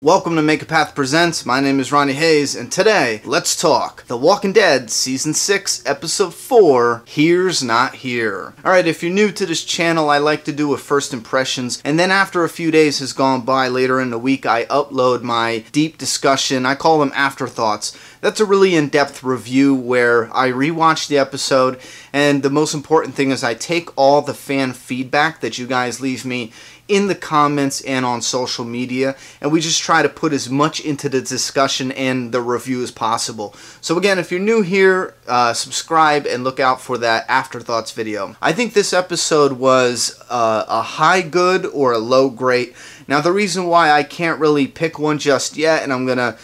Welcome to Make a Path Presents. My name is Ronnie Hayes, and today, let's talk The Walking Dead Season 6, Episode 4, Here's Not Here. Alright, if you're new to this channel, I like to do a first impressions, and then after a few days has gone by, later in the week, I upload my deep discussion. I call them afterthoughts. That's a really in-depth review where I rewatch the episode, and the most important thing is I take all the fan feedback that you guys leave me in the comments and on social media, and we just try to put as much into the discussion and the review as possible. So again, if you're new here, subscribe and look out for that afterthoughts video. I think this episode was a high good or a low great. Now the reason why I can't really pick one just yet, and I'm gonna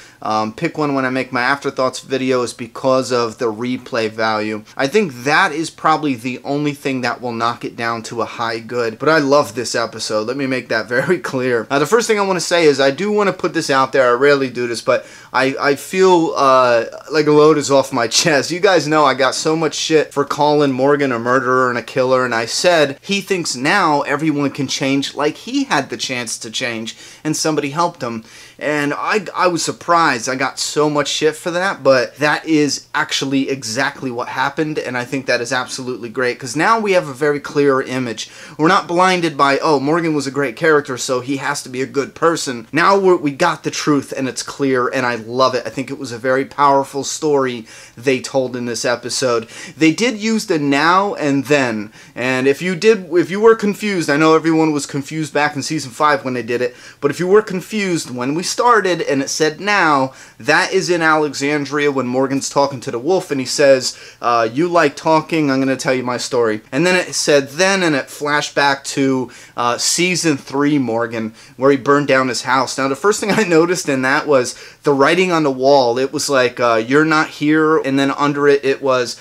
pick one when I make my afterthoughts video, is because of the replay value. I think that is probably the only thing that will knock it down to a high good. But I love this episode. Let me make that very clear. Now the first thing I want to say is I do want to put this out there. I rarely do this, but I feel like a load is off my chest. You guys know I got so much shit for calling Morgan a murderer and a killer, and I said he thinks now everyone can change like he had the chance to change and somebody helped him. And I was surprised. I got so much shit for that, but that is actually exactly what happened, and I think that is absolutely great, because now we have a very clear image. We're not blinded by, oh, Morgan was a great character, so he has to be a good person. Now we got the truth, and it's clear, and I love it. I think it was a very powerful story they told in this episode. They did use the now and then, and if you were confused, I know everyone was confused back in Season 5 when they did it, but if you were confused when we started and it said now, that is in Alexandria when Morgan's talking to the wolf and he says, you like talking, I'm going to tell you my story. And then it said then, and it flashed back to Season 3 Morgan, where he burned down his house. Now the first thing I noticed in that was the writing on the wall. It was like, you're not here, and then under it, it was,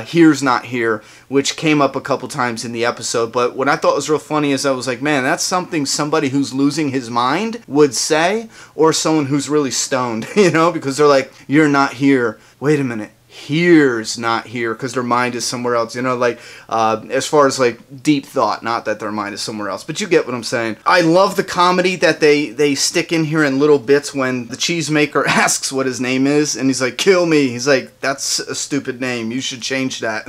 here's not here, which came up a couple times in the episode. But what I thought was real funny is I was like, man, that's something somebody who's losing his mind would say, or someone who's really stoned, you know, because they're like, you're not here. Wait a minute. Here's not here, because their mind is somewhere else, you know, like as far as like deep thought, not that their mind is somewhere else, but you get what I'm saying. I love the comedy that they stick in here in little bits when the cheesemaker asks what his name is, and he's like, kill me. He's like, that's a stupid name, you should change that.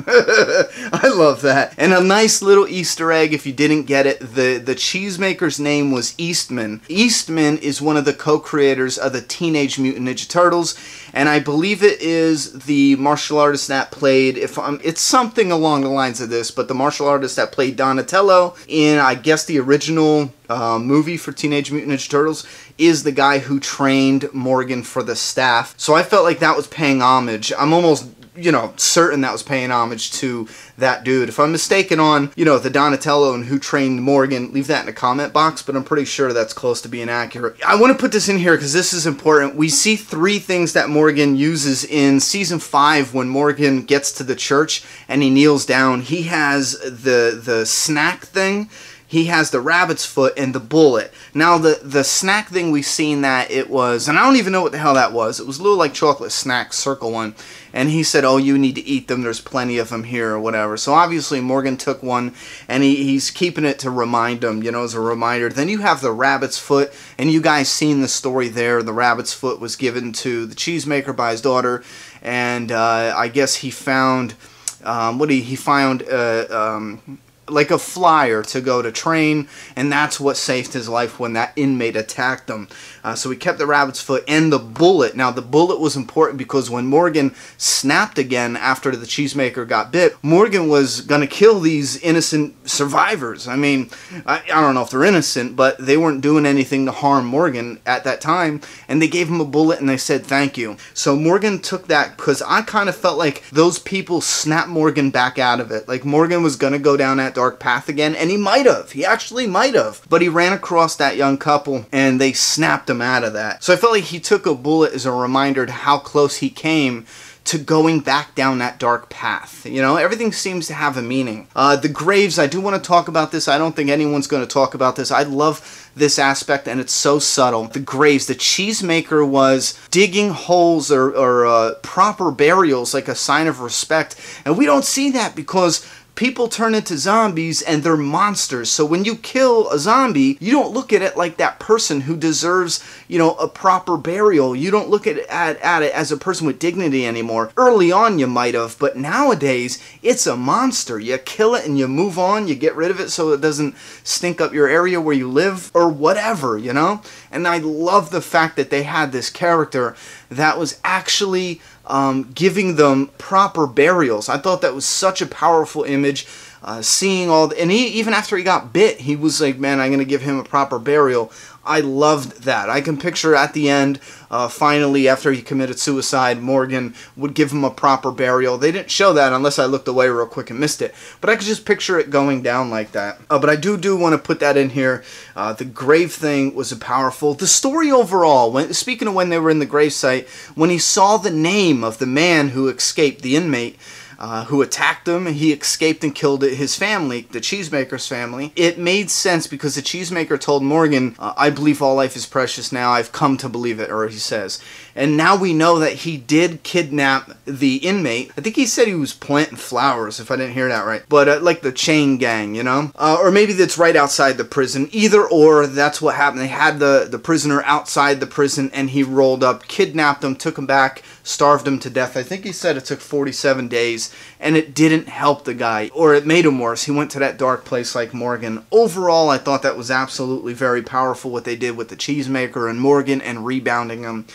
I love that. And a nice little Easter egg, if you didn't get it, the cheesemaker's name was Eastman. Eastman is one of the co-creators of the Teenage Mutant Ninja Turtles, and I believe it is the martial artist that played, it's something along the lines of this, but the martial artist that played Donatello in, I guess, the original movie for Teenage Mutant Ninja Turtles is the guy who trained Morgan for the staff. So I felt like that was paying homage. I'm almost, you know, certain that was paying homage to that dude. If I'm mistaken on, you know, the Donatello and who trained Morgan, leave that in the comment box, but I'm pretty sure that's close to being accurate. I want to put this in here because this is important. We see three things that Morgan uses in Season 5 when Morgan gets to the church and he kneels down. He has the snack thing, he has the rabbit's foot, and the bullet. Now, the snack thing, we've seen that it was, and I don't even know what the hell that was. It was a little like chocolate snack, circle one. And he said, oh, you need to eat them. There's plenty of them here or whatever. So obviously Morgan took one, and he's keeping it to remind him, you know, as a reminder. Then you have the rabbit's foot, and you guys seen the story there. The rabbit's foot was given to the cheesemaker by his daughter, and I guess he found, he found like a flyer to go to train, and that's what saved his life when that inmate attacked him. So he kept the rabbit's foot and the bullet. Now the bullet was important because when Morgan snapped again after the cheesemaker got bit, Morgan was gonna kill these innocent survivors. I mean, I don't know if they're innocent, but they weren't doing anything to harm Morgan at that time, and they gave him a bullet and they said thank you. So Morgan took that, because I kind of felt like those people snapped Morgan back out of it. Like Morgan was gonna go down that dark path again, and he might have. He actually might have. But he ran across that young couple, and they snapped him out of that. So I felt like he took a bullet as a reminder to how close he came to going back down that dark path. You know, everything seems to have a meaning. The graves, I do want to talk about this. I don't think anyone's going to talk about this. I love this aspect, and it's so subtle. The graves, the cheesemaker was digging holes or proper burials like a sign of respect, and we don't see that because people turn into zombies and they're monsters. So when you kill a zombie, you don't look at it like that person who deserves, you know, a proper burial. You don't look at it as a person with dignity anymore. Early on you might have, but nowadays it's a monster. You kill it and you move on, you get rid of it so it doesn't stink up your area where you live or whatever, you know? And I love the fact that they had this character that was actually giving them proper burials. I thought that was such a powerful image. Seeing all, and even after he got bit, he was like, man, I'm going to give him a proper burial. I loved that. I can picture at the end, finally, after he committed suicide, Morgan would give him a proper burial. They didn't show that unless I looked away real quick and missed it. But I could just picture it going down like that. But I do want to put that in here. The grave thing was powerful. The story overall, speaking of when they were in the gravesite, when he saw the name of the man who escaped, the inmate, who attacked him, he escaped and killed his family, the cheesemaker's family. It made sense because the cheesemaker told Morgan, I believe all life is precious now, I've come to believe it, or he says. And now we know that he did kidnap the inmate. I think he said he was planting flowers, if I didn't hear that right. But like the chain gang, you know? Or maybe that's right outside the prison. Either or, that's what happened. They had the prisoner outside the prison and he rolled up, kidnapped him, took him back, starved him to death. I think he said it took 47 days and it didn't help the guy, or it made him worse. He went to that dark place like Morgan. Overall, I thought that was absolutely very powerful what they did with the cheesemaker and Morgan and rebounding him.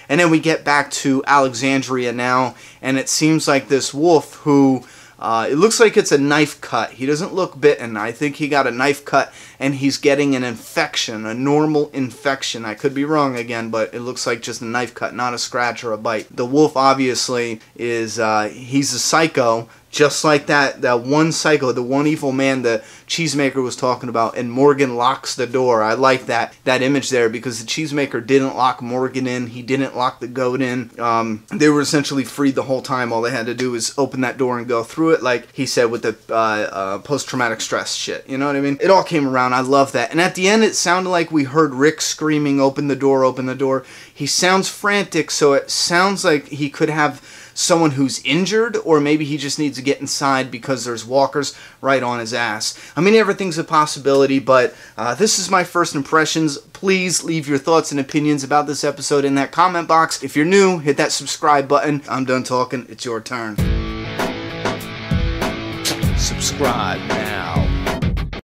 And then we get back to Alexandria now, and it seems like this wolf who, it looks like it's a knife cut. He doesn't look bitten. I think he got a knife cut, and he's getting an infection, a normal infection. I could be wrong again, but it looks like just a knife cut, not a scratch or a bite. The wolf obviously is, he's a psycho, just like that one psycho, the one evil man the cheesemaker was talking about, and Morgan locks the door. I like that image there because the cheesemaker didn't lock Morgan in. He didn't lock the goat in. They were essentially freed the whole time. All they had to do was open that door and go through it, like he said with the post-traumatic stress shit. You know what I mean? It all came around. I love that. And at the end, it sounded like we heard Rick screaming, open the door, open the door. He sounds frantic, so it sounds like he could have someone who's injured, or maybe he just needs to get inside because there's walkers right on his ass. I mean, everything's a possibility, but this is my first impressions. Please leave your thoughts and opinions about this episode in that comment box. If you're new, hit that subscribe button. I'm done talking. It's your turn. Subscribe now.